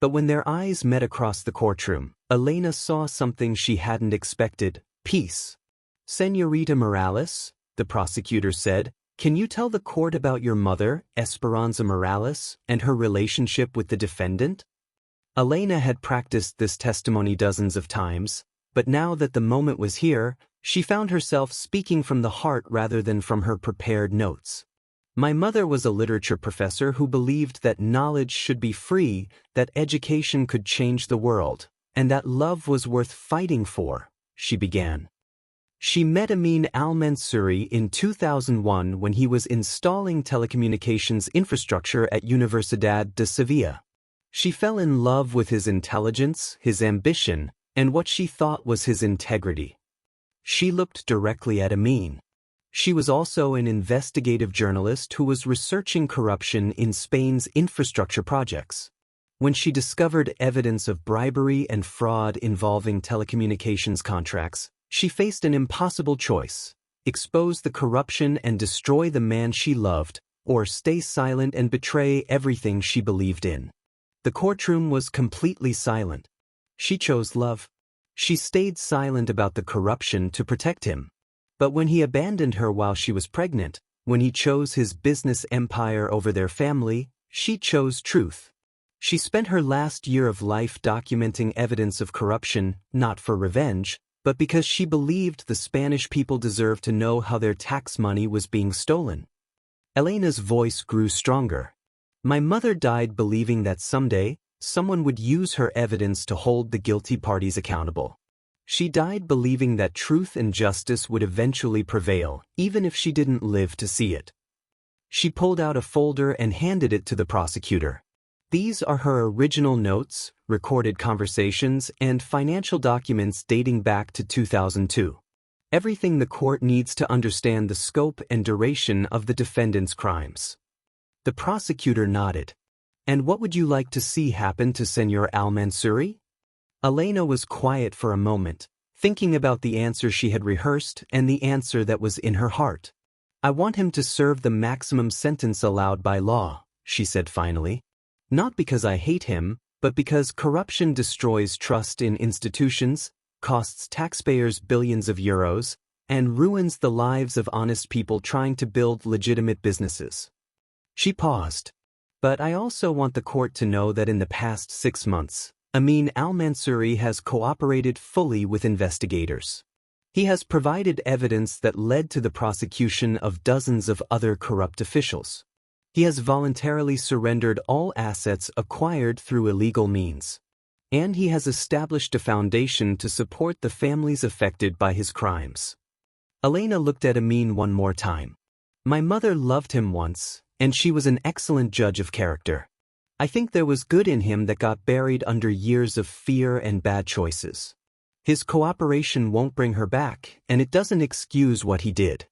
But when their eyes met across the courtroom, Elena saw something she hadn't expected: peace. "Señorita Morales," the prosecutor said, "can you tell the court about your mother, Esperanza Morales, and her relationship with the defendant?" Elena had practiced this testimony dozens of times, but now that the moment was here, she found herself speaking from the heart rather than from her prepared notes. "My mother was a literature professor who believed that knowledge should be free, that education could change the world, and that love was worth fighting for," she began. She met Amin al-Mansouri in 2001 when he was installing telecommunications infrastructure at Universidad de Sevilla. She fell in love with his intelligence, his ambition, and what she thought was his integrity. She looked directly at Amin. She was also an investigative journalist who was researching corruption in Spain's infrastructure projects. When she discovered evidence of bribery and fraud involving telecommunications contracts, she faced an impossible choice: expose the corruption and destroy the man she loved, or stay silent and betray everything she believed in. The courtroom was completely silent. She chose love. She stayed silent about the corruption to protect him. But when he abandoned her while she was pregnant, when he chose his business empire over their family, she chose truth. She spent her last year of life documenting evidence of corruption, not for revenge, but because she believed the Spanish people deserved to know how their tax money was being stolen. Elena's voice grew stronger. "My mother died believing that someday, someone would use her evidence to hold the guilty parties accountable. She died believing that truth and justice would eventually prevail, even if she didn't live to see it." She pulled out a folder and handed it to the prosecutor. These are her original notes, recorded conversations, and financial documents dating back to 2002. Everything the court needs to understand the scope and duration of the defendant's crimes. The prosecutor nodded. "And what would you like to see happen to Senor Al-Mansouri?" Elena was quiet for a moment, thinking about the answer she had rehearsed and the answer that was in her heart. "I want him to serve the maximum sentence allowed by law," she said finally. "Not because I hate him, but because corruption destroys trust in institutions, costs taxpayers billions of euros, and ruins the lives of honest people trying to build legitimate businesses." She paused. "But I also want the court to know that in the past 6 months, Amin al-Mansouri has cooperated fully with investigators. He has provided evidence that led to the prosecution of dozens of other corrupt officials. He has voluntarily surrendered all assets acquired through illegal means. And he has established a foundation to support the families affected by his crimes." Elena looked at Amin one more time. "My mother loved him once, and she was an excellent judge of character. I think there was good in him that got buried under years of fear and bad choices. His cooperation won't bring her back, and it doesn't excuse what he did.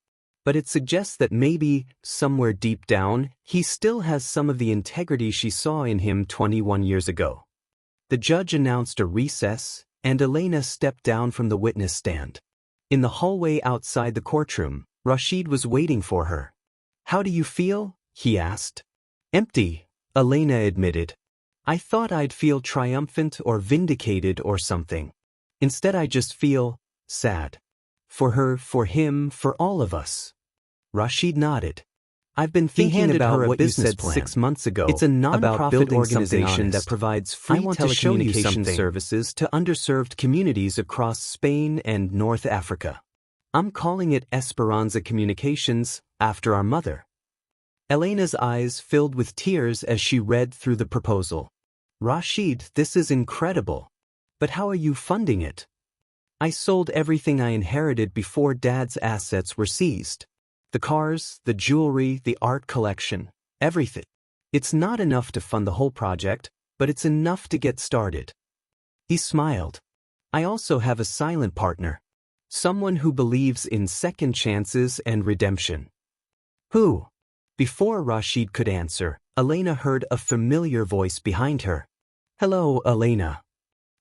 But it suggests that maybe, somewhere deep down, he still has some of the integrity she saw in him 21 years ago." The judge announced a recess, and Elena stepped down from the witness stand. In the hallway outside the courtroom, Rashid was waiting for her. "How do you feel?" he asked. "Empty," Elena admitted. "I thought I'd feel triumphant or vindicated or something. Instead I just feel sad. For her, for him, for all of us." Rashid nodded. "I've been thinking about what you said 6 months ago. It's a non-profit organization that provides free telecommunications services to underserved communities across Spain and North Africa. I'm calling it Esperanza Communications, after our mother." Elena's eyes filled with tears as she read through the proposal. "Rashid, this is incredible. But how are you funding it?" "I sold everything I inherited before Dad's assets were seized. The cars, the jewelry, the art collection, everything. It's not enough to fund the whole project, but it's enough to get started." He smiled. "I also have a silent partner. Someone who believes in second chances and redemption." "Who?" Before Rashid could answer, Elena heard a familiar voice behind her. "Hello, Elena."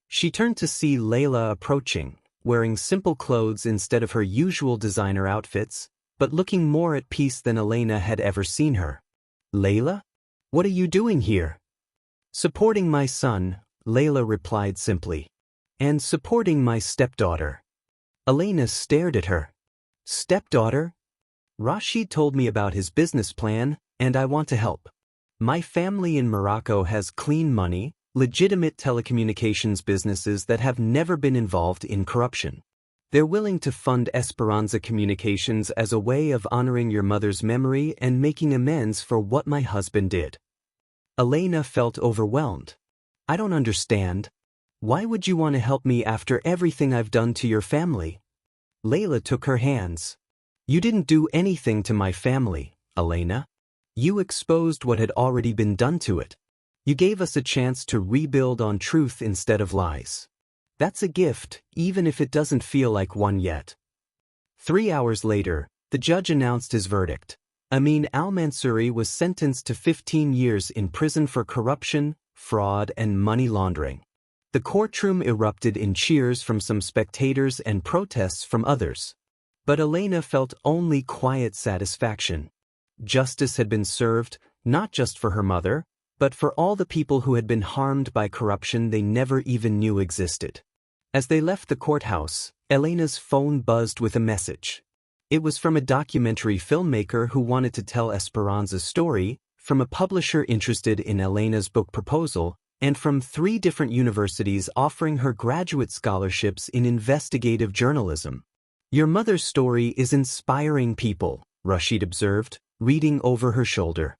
She turned to see Layla approaching, wearing simple clothes instead of her usual designer outfits, but looking more at peace than Elena had ever seen her. "Layla? What are you doing here?" "Supporting my son," Layla replied simply. "And supporting my stepdaughter." Elena stared at her. "Stepdaughter?" "Rashid told me about his business plan, and I want to help. My family in Morocco has clean money, legitimate telecommunications businesses that have never been involved in corruption. They're willing to fund Esperanza Communications as a way of honoring your mother's memory and making amends for what my husband did." Elena felt overwhelmed. "I don't understand. Why would you want to help me after everything I've done to your family?" Layla took her hands. "You didn't do anything to my family, Elena. You exposed what had already been done to it. You gave us a chance to rebuild on truth instead of lies. That's a gift, even if it doesn't feel like one yet." 3 hours later, the judge announced his verdict. Amin al-Mansouri was sentenced to 15 years in prison for corruption, fraud, and money laundering. The courtroom erupted in cheers from some spectators and protests from others. But Elena felt only quiet satisfaction. Justice had been served, not just for her mother, but for all the people who had been harmed by corruption they never even knew existed. As they left the courthouse, Elena's phone buzzed with a message. It was from a documentary filmmaker who wanted to tell Esperanza's story, from a publisher interested in Elena's book proposal, and from 3 different universities offering her graduate scholarships in investigative journalism. "Your mother's story is inspiring people," Rashid observed, reading over her shoulder.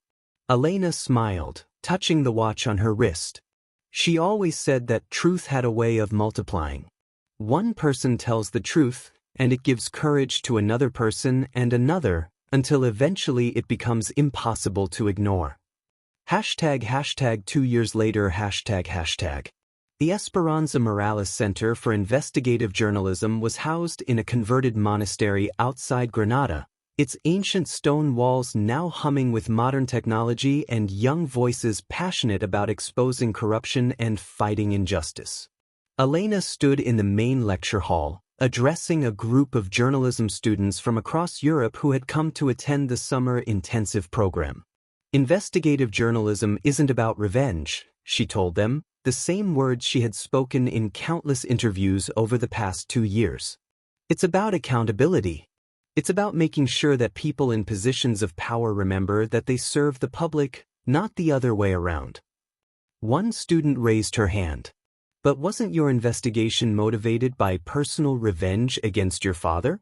Elena smiled, touching the watch on her wrist. She always said that truth had a way of multiplying. One person tells the truth, and it gives courage to another person and another, until eventually it becomes impossible to ignore. ## 2 years later ##. The Esperanza Morales Center for Investigative Journalism was housed in a converted monastery outside Granada, its ancient stone walls now humming with modern technology and young voices passionate about exposing corruption and fighting injustice. Elena stood in the main lecture hall, addressing a group of journalism students from across Europe who had come to attend the summer intensive program. "Investigative journalism isn't about revenge," she told them, the same words she had spoken in countless interviews over the past 2 years. "It's about accountability. It's about making sure that people in positions of power remember that they serve the public, not the other way around." One student raised her hand. "But wasn't your investigation motivated by personal revenge against your father?"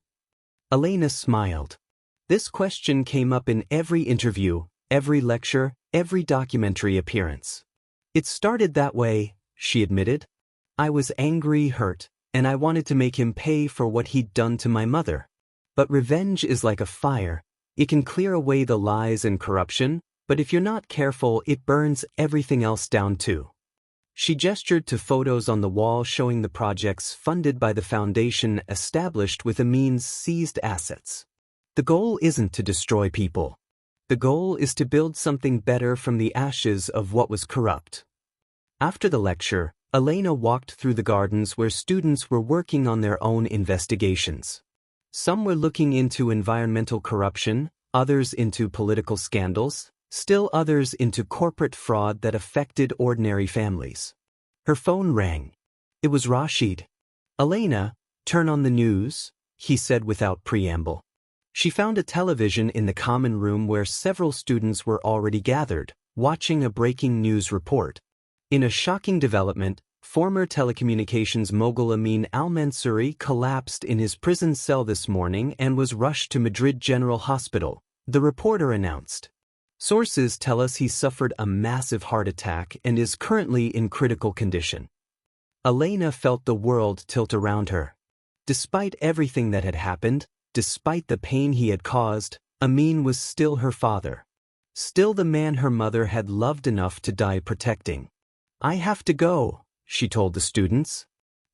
Elena smiled. This question came up in every interview, every lecture, every documentary appearance. "It started that way," she admitted. "I was angry, hurt, and I wanted to make him pay for what he'd done to my mother. But revenge is like a fire. It can clear away the lies and corruption, but if you're not careful, it burns everything else down too." She gestured to photos on the wall showing the projects funded by the foundation established with Amin's seized assets. "The goal isn't to destroy people. The goal is to build something better from the ashes of what was corrupt." After the lecture, Elena walked through the gardens where students were working on their own investigations. Some were looking into environmental corruption, others into political scandals, still others into corporate fraud that affected ordinary families. Her phone rang. It was Rashid. "Elena, turn on the news," he said without preamble. She found a television in the common room where several students were already gathered, watching a breaking news report. In a shocking development, former telecommunications mogul Amin al-Mansouri collapsed in his prison cell this morning and was rushed to Madrid General Hospital, the reporter announced. Sources tell us he suffered a massive heart attack and is currently in critical condition. Elena felt the world tilt around her. Despite everything that had happened, despite the pain he had caused, Amin was still her father. Still the man her mother had loved enough to die protecting. "I have to go," she told the students.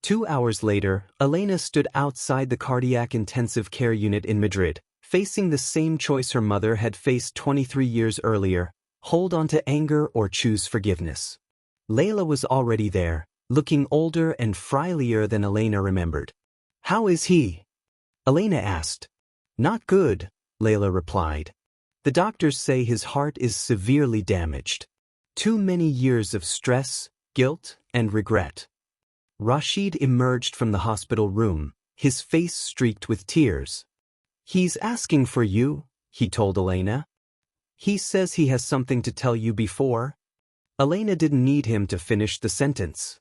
2 hours later, Elena stood outside the cardiac intensive care unit in Madrid, facing the same choice her mother had faced 23 years earlier: hold on to anger or choose forgiveness. Layla was already there, looking older and frilier than Elena remembered. "How is he?" Elena asked. "Not good," Layla replied. "The doctors say his heart is severely damaged. Too many years of stress, guilt, and regret." Rashid emerged from the hospital room, his face streaked with tears. "He's asking for you," he told Elena. "He says he has something to tell you before." Elena didn't need him to finish the sentence.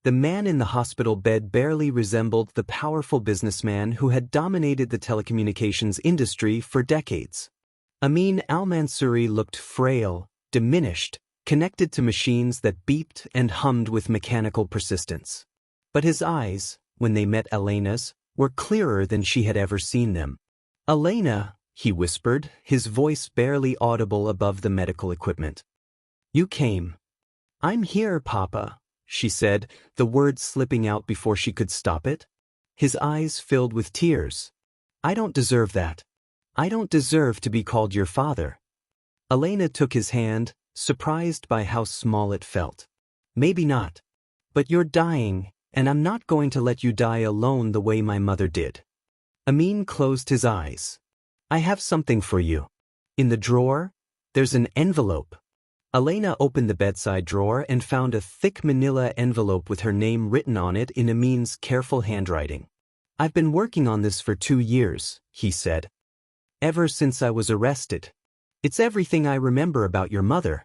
The man in the hospital bed barely resembled the powerful businessman who had dominated the telecommunications industry for decades. Amin al-Mansouri looked frail, diminished, connected to machines that beeped and hummed with mechanical persistence. But his eyes, when they met Elena's, were clearer than she had ever seen them. "Elena," he whispered, his voice barely audible above the medical equipment. "You came." "I'm here, Papa," she said, the words slipping out before she could stop it. His eyes filled with tears. "I don't deserve that. I don't deserve to be called your father." Elena took his hand, surprised by how small it felt. "Maybe not. But you're dying, and I'm not going to let you die alone the way my mother did." Amin closed his eyes. "I have something for you. In the drawer, there's an envelope." Elena opened the bedside drawer and found a thick manila envelope with her name written on it in Amin's careful handwriting. "I've been working on this for 2 years," he said. "Ever since I was arrested. It's everything I remember about your mother.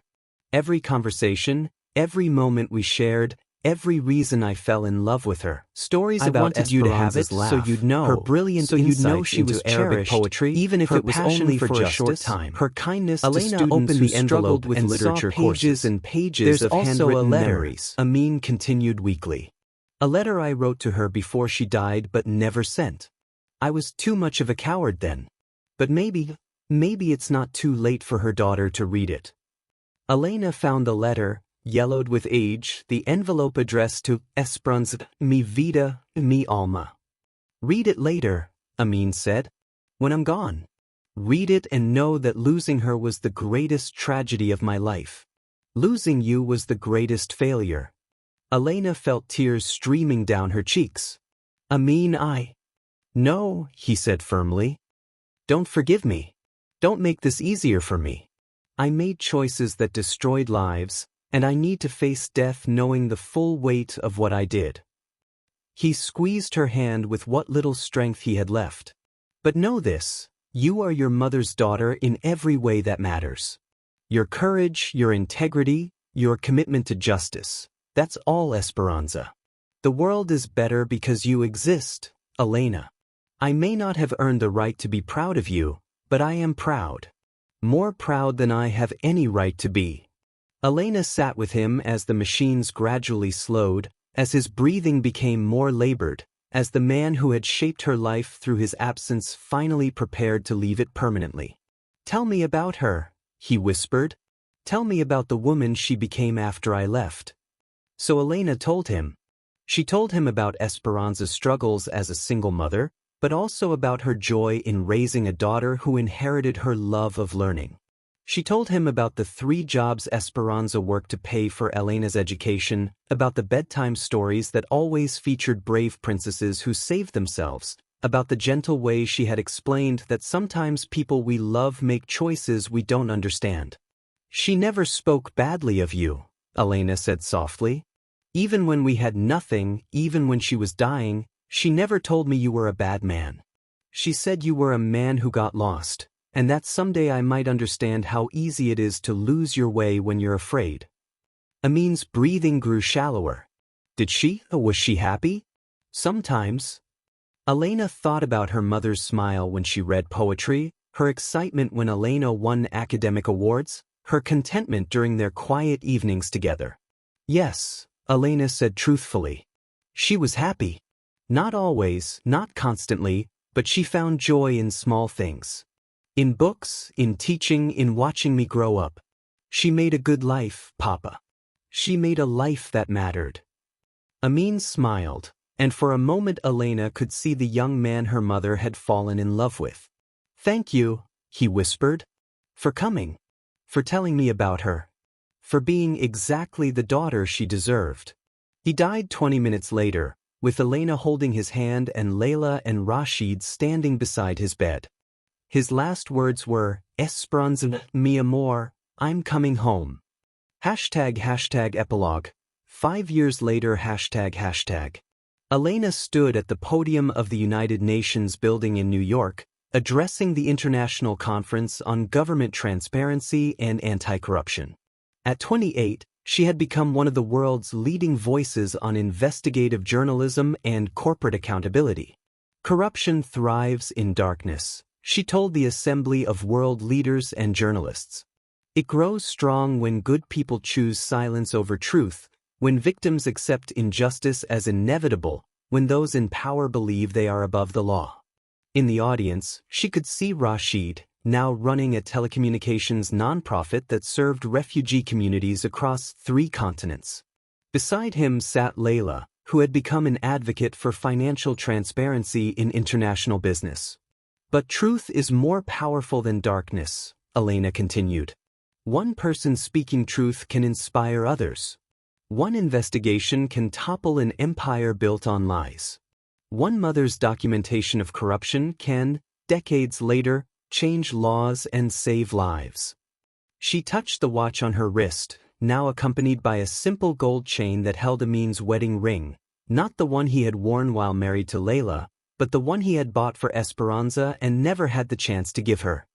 Every conversation, every moment we shared, every reason I fell in love with her. Stories about you to have it, so you'd know her brilliant insight she was Arabic poetry, even if it was only for a short time. Her kindness to students opened the envelope with literature pages and pages of handwritten memories. Amin continued weakly. "A letter I wrote to her before she died but never sent. I was too much of a coward then. But maybe it's not too late for her daughter to read it." Elena found the letter, yellowed with age, the envelope addressed to Esperanza, mi vida, mi alma. "Read it later," Amin said. "When I'm gone. Read it and know that losing her was the greatest tragedy of my life. Losing you was the greatest failure." Elena felt tears streaming down her cheeks. "Amin, No," he said firmly. "Don't forgive me. Don't make this easier for me. I made choices that destroyed lives, and I need to face death knowing the full weight of what I did." He squeezed her hand with what little strength he had left. "But know this, you are your mother's daughter in every way that matters. Your courage, your integrity, your commitment to justice, that's all, Esperanza. The world is better because you exist, Elena. I may not have earned the right to be proud of you, but I am proud. More proud than I have any right to be." Elena sat with him as the machines gradually slowed, as his breathing became more labored, as the man who had shaped her life through his absence finally prepared to leave it permanently. "Tell me about her," he whispered. "Tell me about the woman she became after I left." So Elena told him. She told him about Esperanza's struggles as a single mother, but also about her joy in raising a daughter who inherited her love of learning. She told him about the 3 jobs Esperanza worked to pay for Elena's education, about the bedtime stories that always featured brave princesses who saved themselves, about the gentle way she had explained that sometimes people we love make choices we don't understand. "She never spoke badly of you," Elena said softly. "Even when we had nothing, even when she was dying, she never told me you were a bad man. She said you were a man who got lost, and that someday I might understand how easy it is to lose your way when you're afraid." Amin's breathing grew shallower. Was she happy? Sometimes. Elena thought about her mother's smile when she read poetry, her excitement when Elena won academic awards, her contentment during their quiet evenings together. Yes, Elena said truthfully. She was happy. Not always, not constantly, but she found joy in small things. In books, in teaching, in watching me grow up. She made a good life, Papa. She made a life that mattered. Amin smiled, and for a moment Elena could see the young man her mother had fallen in love with. "Thank you," he whispered, "for coming, for telling me about her, for being exactly the daughter she deserved." He died 20 minutes later, with Elena holding his hand and Layla and Rashid standing beside his bed. His last words were, "Esperanza, mi amor, I'm coming home." #epilogue. 5 years later #. Elena stood at the podium of the United Nations building in New York, addressing the International Conference on Government Transparency and Anti-Corruption. At 28, she had become one of the world's leading voices on investigative journalism and corporate accountability. "Corruption thrives in darkness," she told the assembly of world leaders and journalists. "It grows strong when good people choose silence over truth, when victims accept injustice as inevitable, when those in power believe they are above the law." In the audience, she could see Rashid, now running a telecommunications nonprofit that served refugee communities across 3 continents. Beside him sat Layla, who had become an advocate for financial transparency in international business. "But truth is more powerful than darkness," Elena continued. "One person speaking truth can inspire others. One investigation can topple an empire built on lies. One mother's documentation of corruption can, decades later, change laws and save lives." She touched the watch on her wrist, now accompanied by a simple gold chain that held Amin's wedding ring, not the one he had worn while married to Layla, but the one he had bought for Esperanza and never had the chance to give her.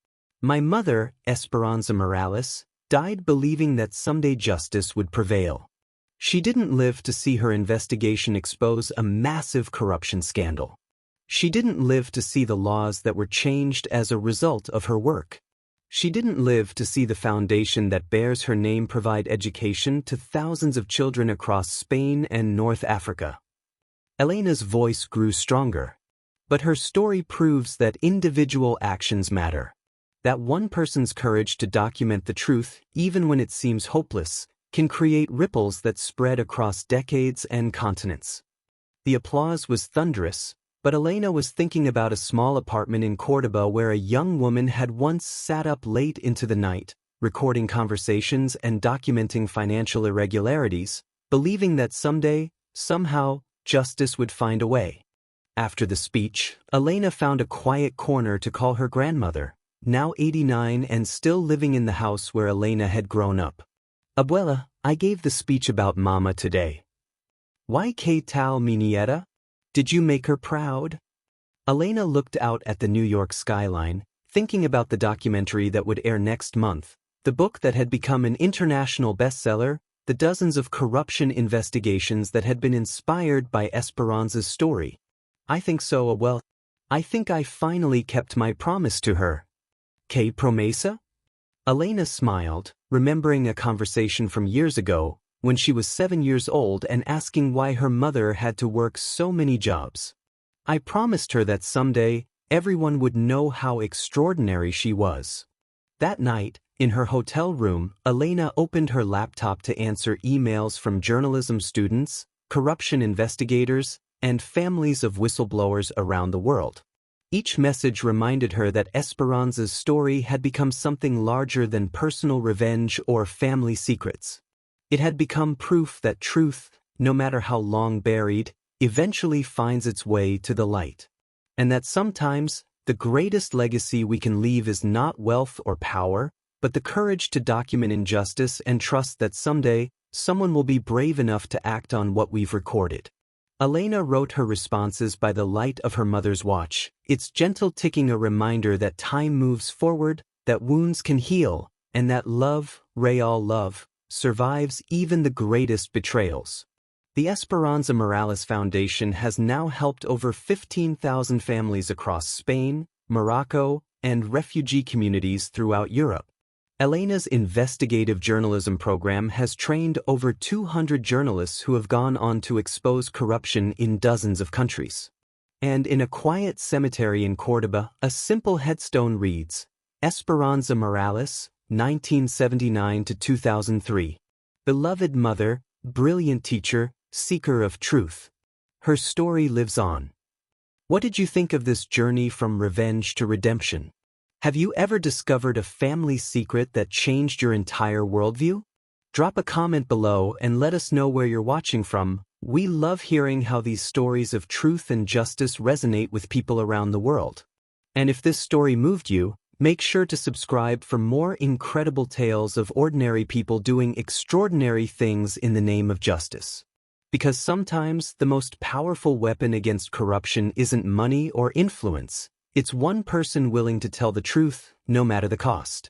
"My mother, Esperanza Morales, died believing that someday justice would prevail. She didn't live to see her investigation expose a massive corruption scandal. She didn't live to see the laws that were changed as a result of her work. She didn't live to see the foundation that bears her name provide education to thousands of children across Spain and North Africa." Elena's voice grew stronger. "But her story proves that individual actions matter. That one person's courage to document the truth, even when it seems hopeless, can create ripples that spread across decades and continents." The applause was thunderous, but Elena was thinking about a small apartment in Córdoba where a young woman had once sat up late into the night, recording conversations and documenting financial irregularities, believing that someday, somehow, justice would find a way. After the speech, Elena found a quiet corner to call her grandmother, now 89 and still living in the house where Elena had grown up. "Abuela, I gave the speech about Mama today. Why que tal mi nieta? Did you make her proud?" Elena looked out at the New York skyline, thinking about the documentary that would air next month, the book that had become an international bestseller, the dozens of corruption investigations that had been inspired by Esperanza's story. "I think so, Abuela. I think I finally kept my promise to her." "Que promesa?" Elena smiled, remembering a conversation from years ago, when she was 7 years old and asking why her mother had to work so many jobs. "I promised her that someday, everyone would know how extraordinary she was." That night, in her hotel room, Elena opened her laptop to answer emails from journalism students, corruption investigators, and families of whistleblowers around the world. Each message reminded her that Esperanza's story had become something larger than personal revenge or family secrets. It had become proof that truth, no matter how long buried, eventually finds its way to the light. and that sometimes the greatest legacy we can leave is not wealth or power, but the courage to document injustice and trust that someday someone will be brave enough to act on what we've recorded. Elena wrote her responses by the light of her mother's watch, its gentle ticking a reminder that time moves forward, that wounds can heal, and that love, real love, survives even the greatest betrayals. The Esperanza Morales Foundation has now helped over 15,000 families across Spain, Morocco, and refugee communities throughout Europe. Elena's investigative journalism program has trained over 200 journalists who have gone on to expose corruption in dozens of countries. And in a quiet cemetery in Córdoba, a simple headstone reads, Esperanza Morales, 1979 to 2003. Beloved mother, brilliant teacher, seeker of truth. Her story lives on. What did you think of this journey from revenge to redemption? Have you ever discovered a family secret that changed your entire worldview? Drop a comment below and let us know where you're watching from. We love hearing how these stories of truth and justice resonate with people around the world. And if this story moved you, make sure to subscribe for more incredible tales of ordinary people doing extraordinary things in the name of justice. Because sometimes the most powerful weapon against corruption isn't money or influence. It's one person willing to tell the truth, no matter the cost.